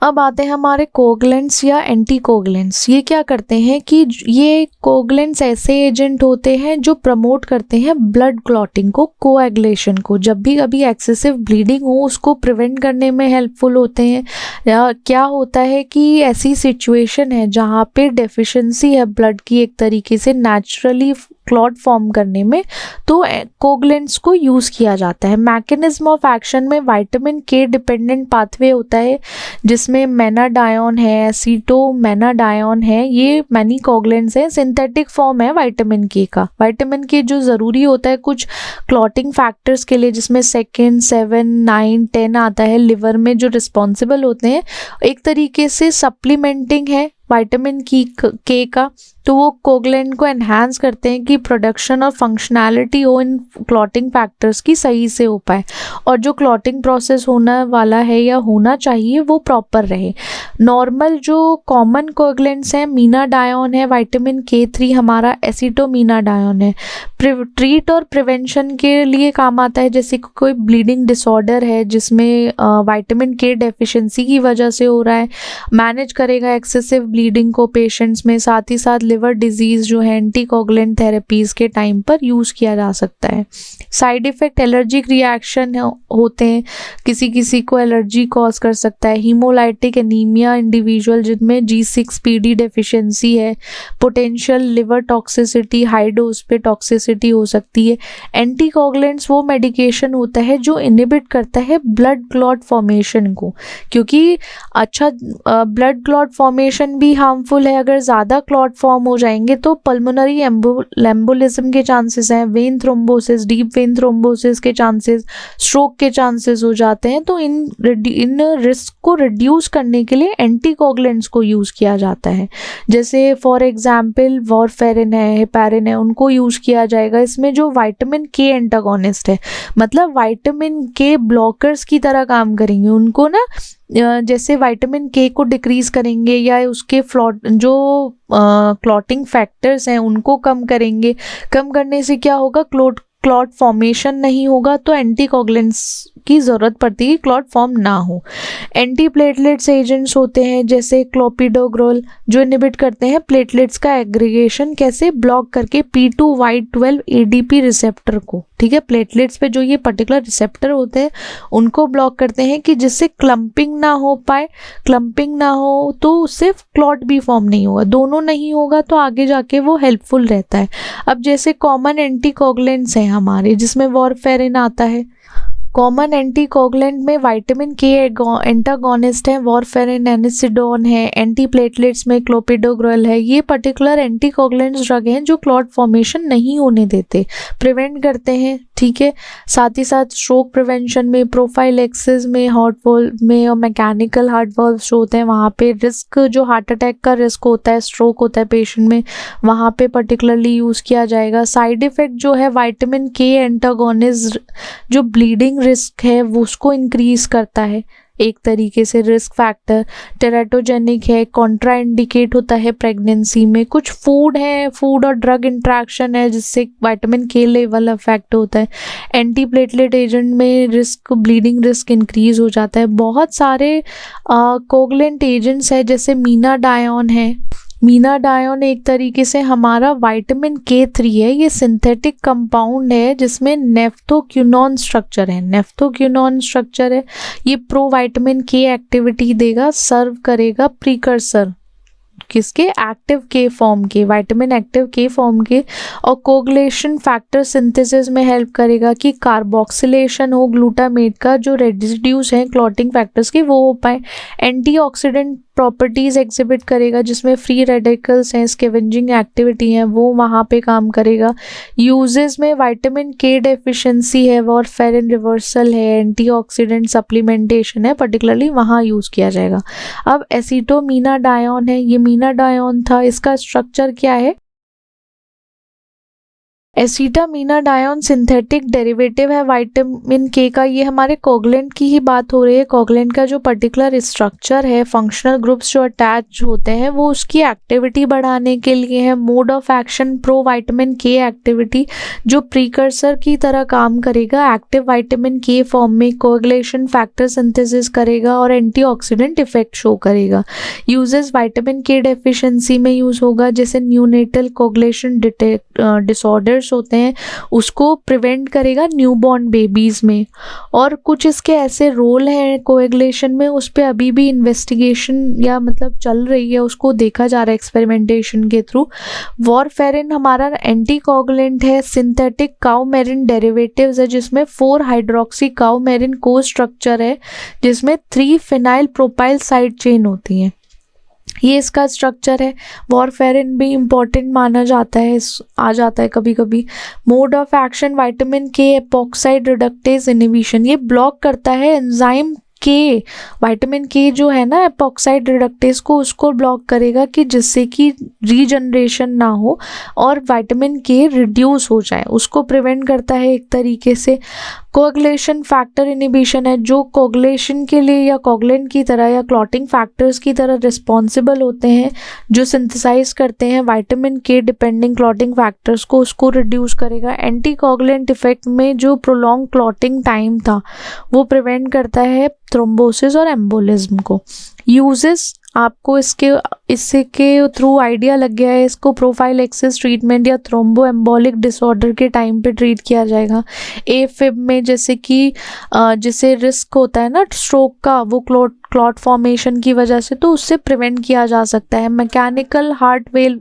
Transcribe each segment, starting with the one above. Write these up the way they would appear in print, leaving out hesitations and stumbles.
अब आते हैं हमारे कोगलेंट्स या एंटीकोगलेंट्स। ये क्या करते हैं कि ये कोगलेंट्स ऐसे एजेंट होते हैं जो प्रमोट करते हैं ब्लड क्लॉटिंग को, कोएगुलेशन को। जब भी कभी एक्सेसिव ब्लीडिंग हो उसको प्रिवेंट करने में हेल्पफुल होते हैं। या क्या होता है कि ऐसी सिचुएशन है जहाँ पे डेफिशिएंसी है ब्लड की एक तरीके से नेचुरली क्लॉट फॉर्म करने में, तो कोगलेंट्स को यूज़ किया जाता है। मैकेनिज्म ऑफ एक्शन में विटामिन के डिपेंडेंट पाथवे होता है जिसमें मेनाडायोन है, एसीटोमेनाडायोन है, ये मैनी कोगलेंट्स हैं। सिंथेटिक फॉर्म है विटामिन के का। विटामिन के जो ज़रूरी होता है कुछ क्लॉटिंग फैक्टर्स के लिए, जिसमें 2, 7, 9, 10 आता है लिवर में, जो रिस्पॉन्सिबल होते हैं एक तरीके से सप्लीमेंटिंग है विटामिन के का। तो वो कोगलेंट को एनहांस करते हैं कि प्रोडक्शन और फंक्शनैलिटी हो इन क्लॉटिंग फैक्टर्स की सही से हो पाए, और जो क्लॉटिंग प्रोसेस होने वाला है या होना चाहिए वो प्रॉपर रहे। नॉर्मल जो कॉमन कोगलेंट्स हैं, मीनाडायोन है, विटामिन के3 हमारा, एसीटोमीनाडायोन है। ट्रीट और प्रिवेंशन के लिए काम आता है, जैसे कोई ब्लीडिंग डिसऑर्डर है जिसमें विटामिन के डेफिशिएंसी की वजह से हो रहा है, मैनेज करेगा एक्सेसिव ब्लीडिंग को पेशेंट्स में। साथ ही साथ लिवर डिजीज़ जो है एंटीकोगुलेंट थेरेपीज़ के टाइम पर यूज़ किया जा सकता है। साइड इफ़ेक्ट एलर्जिक रिएक्शन होते हैं, किसी किसी को एलर्जी कॉज कर सकता है। हीमोलाइटिक एनीमिया इंडिविजुअल जिनमें G6PD डेफिशिएंसी है, potential liver toxicity, high dose पे टॉक्सिसिटी हो सकती है। एंटीकोगुलेंट्स वो मेडिकेशन होता है जो इनहिबिट करता है ब्लड क्लॉट फॉर्मेशन को, क्योंकि अच्छा ब्लड क्लॉट फॉर्मेशन भी हार्मफुल है। अगर ज़्यादा क्लॉट फॉर्म हो जाएंगे तो पल्मोनरी एम्बोलिज्म के चांसेस हैं, vein thrombosis, deep vein thrombosis के चांसेस, स्ट्रोक के चांसेस हो जाते हैं। तो इन रिस्क को रिड्यूस करने के लिए एंटीकोगुलेंट्स को यूज़ किया जाता है। जैसे फॉर एग्जांपल वारफेरिन है, हेपारिन है, उनको यूज़ किया जाएगा। इसमें जो विटामिन के एंटागोनिस्ट है, मतलब विटामिन के ब्लॉकर्स की तरह काम करेंगे। उनको ना जैसे विटामिन के को डिक्रीज करेंगे या उसके जो क्लॉटिंग फैक्टर्स हैं उनको कम करेंगे। कम करने से क्या होगा, क्लॉट फॉर्मेशन नहीं होगा, तो एंटीकोगुलेंट्स की ज़रूरत पड़ती है क्लॉट फॉर्म ना हो। एंटी प्लेटलेट्स एजेंट्स होते हैं जैसे क्लोपिडोग्रेल, जो इनहिबिट करते हैं प्लेटलेट्स का एग्रीगेशन, कैसे ब्लॉक करके P2Y12 ADP रिसेप्टर को। ठीक है, प्लेटलेट्स पे जो ये पर्टिकुलर रिसेप्टर होते हैं उनको ब्लॉक करते हैं कि जिससे क्लम्पिंग ना हो पाए। क्लम्पिंग ना हो तो उससे क्लॉट भी फॉर्म नहीं होगा, दोनों नहीं होगा तो आगे जाके वो हेल्पफुल रहता है। अब जैसे कॉमन एंटीकोगुलेंट्स हैं हमारे, जिसमें वारफेरिन आता है। कॉमन एंटीकोगुलेंट में विटामिन के एंटागोनिस्ट है, वारफेरिन, एनिसिडोन है। एंटीप्लेटलेट्स में क्लोपिडोग्रेल है। ये पर्टिकुलर एंटीकोगुलेंट्स ड्रग हैं जो क्लॉट फॉर्मेशन नहीं होने देते, प्रिवेंट करते हैं। ठीक है, साथ ही साथ स्ट्रोक प्रिवेंशन में, प्रोफाइलेक्सिस में, हार्ट वॉल्व में और मैकेनिकल हार्ट वॉल्व जो होते हैं वहाँ पे रिस्क, जो हार्ट अटैक का रिस्क होता है, स्ट्रोक होता है पेशेंट में, वहाँ पे पर्टिकुलरली यूज़ किया जाएगा। साइड इफ़ेक्ट जो है विटामिन के एंटागोनिस्ट, जो ब्लीडिंग रिस्क है वो उसको इंक्रीज करता है, एक तरीके से रिस्क फैक्टर। टेराटोजेनिक है, कॉन्ट्रा इंडिकेट होता है प्रेगनेंसी में। कुछ फूड है, फूड और ड्रग इंट्रैक्शन है जिससे विटामिन के लेवल अफेक्ट होता है। एंटी प्लेटलेट एजेंट में रिस्क, ब्लीडिंग रिस्क इंक्रीज हो जाता है। बहुत सारे कोगुलेंट एजेंट्स है, जैसे मीनाडायोन है। मीनाडायोन एक तरीके से हमारा विटामिन के3 है। ये सिंथेटिक कंपाउंड है जिसमें नेफ्थोक्विनोन स्ट्रक्चर है। नेफ्थोक्विनोन स्ट्रक्चर है, ये प्रो विटामिन के एक्टिविटी देगा, सर्व करेगा प्रीकर्सर किसके, एक्टिव के फॉर्म के, विटामिन एक्टिव के फॉर्म के। और कोगुलेशन फैक्टर सिंथेसिस में हेल्प करेगा कि कार्बोक्सिलेशन हो ग्लूटामेट का, जो रेडिड्यूस है क्लॉटिंग फैक्टर्स के, वो हो पाए। एंटीऑक्सीडेंट प्रॉपर्टीज़ एग्जिबिट करेगा, जिसमें फ्री रेडिकल्स हैं, स्कैवेंजिंग एक्टिविटी है, वो वहाँ पे काम करेगा। यूजेस में विटामिन के डेफिशिएंसी है, वारफेरिन रिवर्सल है, एंटीऑक्सीडेंट सप्लीमेंटेशन है, पर्टिकुलरली वहाँ यूज़ किया जाएगा। अब एसीटोमीनाडायोन है, ये मीनाडायोन था, इसका स्ट्रक्चर क्या है, एसिटामिनाडायोन सिंथेटिक डेरिवेटिव है विटामिन के का। ये हमारे कोगलेंट की ही बात हो रही है। कोगलेंट का जो पर्टिकुलर स्ट्रक्चर है, फंक्शनल ग्रुप्स जो अटैच होते हैं वो उसकी एक्टिविटी बढ़ाने के लिए है। Mode of action pro vitamin के एक्टिविटी, जो प्रीकर्सर की तरह काम करेगा, एक्टिव विटामिन के फॉर्म में कोएगुलेशन फैक्टर सिंथेसिस करेगा और एंटीऑक्सीडेंट इफेक्ट शो करेगा। यूजेस विटामिन के डेफिशिएंसी में यूज होगा, जैसे न्यूनेटल कोएगुलेशन डिसऑर्डर्स होते हैं उसको प्रिवेंट करेगा न्यूबॉर्न बेबीज में। और कुछ इसके ऐसे रोल हैं कोएगुलेशन में, उस पर अभी भी इन्वेस्टिगेशन या मतलब चल रही है, उसको देखा जा रहा है एक्सपेरिमेंटेशन के थ्रू। वॉरफेरिन हमारा एंटी कोएगुलेंट है। सिंथेटिक काउमेरिन डेरिवेटिव्स है जिसमें 4 हाइड्रोक्सी काउमेरिन को स्ट्रक्चर है जिसमें 3 फिनाइल प्रोपाइल साइड चेन होती हैं, ये इसका स्ट्रक्चर है। वॉरफेरिन भी इम्पॉर्टेंट माना जाता है, आ जाता है कभी कभी। मोड ऑफ एक्शन विटामिन के एपॉक्साइड रिडक्टेज इनहिबिशन, ये ब्लॉक करता है एंजाइम के, विटामिन के जो है ना एपॉक्साइड रिडक्टेज को उसको ब्लॉक करेगा कि जिससे कि रीजनरेशन ना हो और विटामिन के रिड्यूस हो जाए, उसको प्रिवेंट करता है एक तरीके से। कोएगुलेशन फैक्टर इनहिबिशन है, जो कोएगुलेशन के लिए या कोगलेंट की तरह या क्लॉटिंग फैक्टर्स की तरह रिस्पॉन्सिबल होते हैं, जो सिंथेसाइज करते हैं विटामिन के डिपेंडिंग क्लॉटिंग फैक्टर्स को, उसको रिड्यूस करेगा। एंटी कोगलेंट इफेक्ट में जो प्रोलॉन्ग क्लॉटिंग टाइम था वो प्रिवेंट करता है थ्रोम्बोसिस और एम्बोलिज्म को। यूजेस आपको इसके थ्रू आइडिया लग गया है, इसको प्रोफाइलैक्सिस ट्रीटमेंट या थ्रोम्बो एम्बोलिक डिसऑर्डर के टाइम पे ट्रीट किया जाएगा। एफिब में जैसे कि जिसे रिस्क होता है ना स्ट्रोक का, वो क्लॉट फॉर्मेशन की वजह से, तो उससे प्रिवेंट किया जा सकता है। मैकेनिकल हार्ट वेल,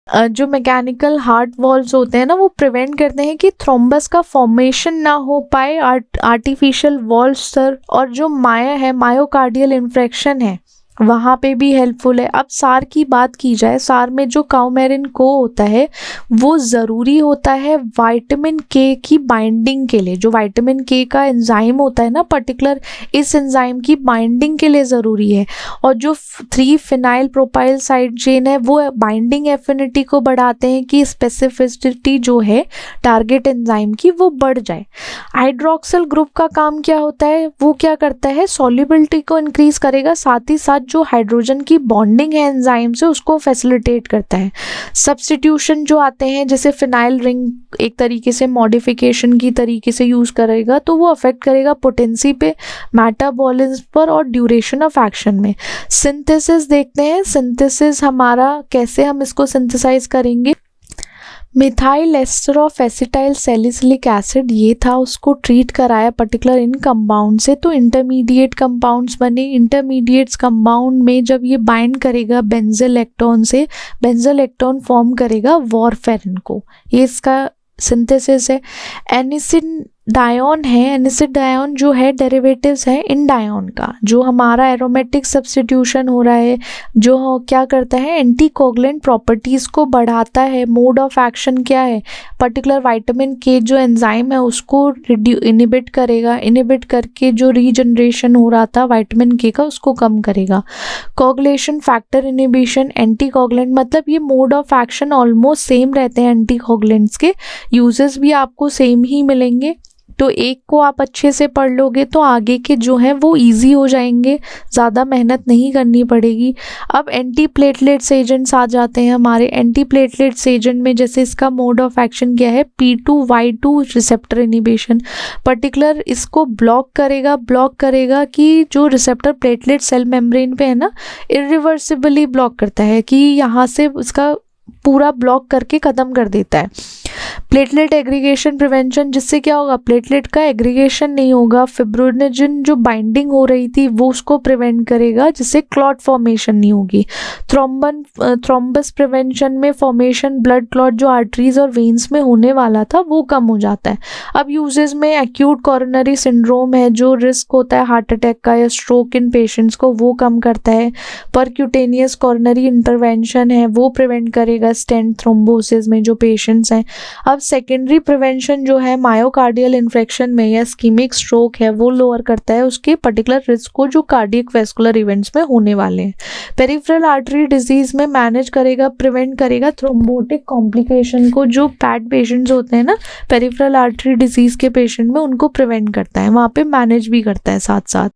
जो मैकेनिकल हार्ट वॉल्व्स होते हैं ना वो प्रिवेंट करते हैं कि थ्रोम्बस का फॉर्मेशन ना हो पाए आर्टिफिशियल वॉल्व सर, और जो मायोकार्डियल इन्फ्रेक्शन है वहाँ पे भी हेल्पफुल है। अब सार की बात की जाए, सार में जो काउमेरिन को होता है वो ज़रूरी होता है विटामिन के की बाइंडिंग के लिए। जो विटामिन के का एंजाइम होता है ना पर्टिकुलर, इस एंजाइम की बाइंडिंग के लिए ज़रूरी है। और जो 3 फिनाइल प्रोपाइल साइड चेन है वो बाइंडिंग एफिनिटी को बढ़ाते हैं कि स्पेसिफिसिटी जो है टारगेट एंजाइम की वो बढ़ जाए। हाइड्रोक्सिल ग्रुप का काम क्या होता है, वो क्या करता है सॉल्युबिलिटी को इंक्रीज करेगा, साथ ही साथ जो हाइड्रोजन की बॉन्डिंग है एंजाइम से उसको फैसिलिटेट करता है। सब्स्टिट्यूशन जो आते हैं जैसे फिनाइल रिंग एक तरीके से मॉडिफिकेशन की तरीके से यूज करेगा तो वो अफेक्ट करेगा पोटेंसी पे, मेटाबॉलिज्म पर और ड्यूरेशन ऑफ एक्शन में। सिंथेसिस देखते हैं, सिंथेसिस हमारा कैसे हम इसको सिंथेसाइज करेंगे। Methyl ester of acetyl salicylic acid, ये था, उसको ट्रीट कराया पर्टिकुलर इन कंपाउंड से तो इंटरमीडिएट कंपाउंड्स बने। इंटरमीडिएट्स कंपाउंड में जब ये बाइंड करेगा बेंजल एक्टोन से, बेंजल एक्टोन फॉर्म करेगा वॉरफेरिन को, ये इसका सिंथेसिस है। एनिसिडायोन है, एनिसिडायोन जो है डेरिवेटिव्स है इंडायोन का, जो हमारा एरोमेटिक सब्स्टिट्यूशन हो रहा है, जो क्या करता है एंटी कोगलेंट प्रॉपर्टीज़ को बढ़ाता है। मोड ऑफ एक्शन क्या है, पर्टिकुलर विटामिन के जो एंजाइम है उसको इनिबिट करेगा, इनिबिट करके जो रीजनरेशन हो रहा था विटामिन के का उसको कम करेगा। Coagulation factor inhibition, anti coagulant, मतलब ये mode of action almost same रहते हैं एंटी कोगलेंट्स के, यूजेस भी आपको सेम ही मिलेंगे। तो एक को आप अच्छे से पढ़ लोगे तो आगे के जो हैं वो इजी हो जाएंगे, ज़्यादा मेहनत नहीं करनी पड़ेगी। अब एंटी प्लेटलेट्स एजेंट्स आ जाते हैं हमारे। एंटी प्लेटलेट्स एजेंट में जैसे इसका मोड ऑफ एक्शन क्या है, P2Y2 रिसेप्टर इनिबिशन, पर्टिकुलर इसको ब्लॉक करेगा कि जो रिसेप्टर प्लेटलेट सेल मेम्ब्रेन पे है ना इरिवर्सिबली ब्लॉक करता है, कि यहाँ से उसका पूरा ब्लॉक करके ख़त्म कर देता है। प्लेटलेट एग्रीगेशन प्रिवेंशन, जिससे क्या होगा प्लेटलेट का एग्रीगेशन नहीं होगा, फिब्रिनोजन जो बाइंडिंग हो रही थी वो उसको प्रिवेंट करेगा, जिससे क्लॉट फॉर्मेशन नहीं होगी। थ्रोम्बस प्रिवेंशन में फॉर्मेशन ब्लड क्लॉट जो आर्टरीज और वेन्स में होने वाला था वो कम हो जाता है। अब यूजेस में एक्यूट कोरोनरी सिंड्रोम है, जो रिस्क होता है हार्ट अटैक का या स्ट्रोक इन पेशेंट्स को, वो कम करता है। परक्यूटेनियस कोरोनरी इंटरवेंशन है, वो प्रिवेंट करेगा स्टेंट थ्रोम्बोसिस में जो पेशेंट्स हैं। अब सेकेंडरी प्रिवेंशन जो है मायोकार्डियल इन्फेक्शन में या इस्कीमिक स्ट्रोक है वो लोअर करता है उसके पर्टिकुलर रिस्क को जो कार्डियक वेस्कुलर इवेंट्स में होने वाले हैं। पेरिफेरल आर्टरी डिजीज में मैनेज करेगा, प्रिवेंट करेगा थ्रोम्बोटिक कॉम्प्लिकेशन को, जो पैड पेशेंट्स होते हैं ना पेरिफेरल आर्टरी डिजीज के पेशेंट में, उनको प्रिवेंट करता है, वहाँ पे मैनेज भी करता है साथ साथ।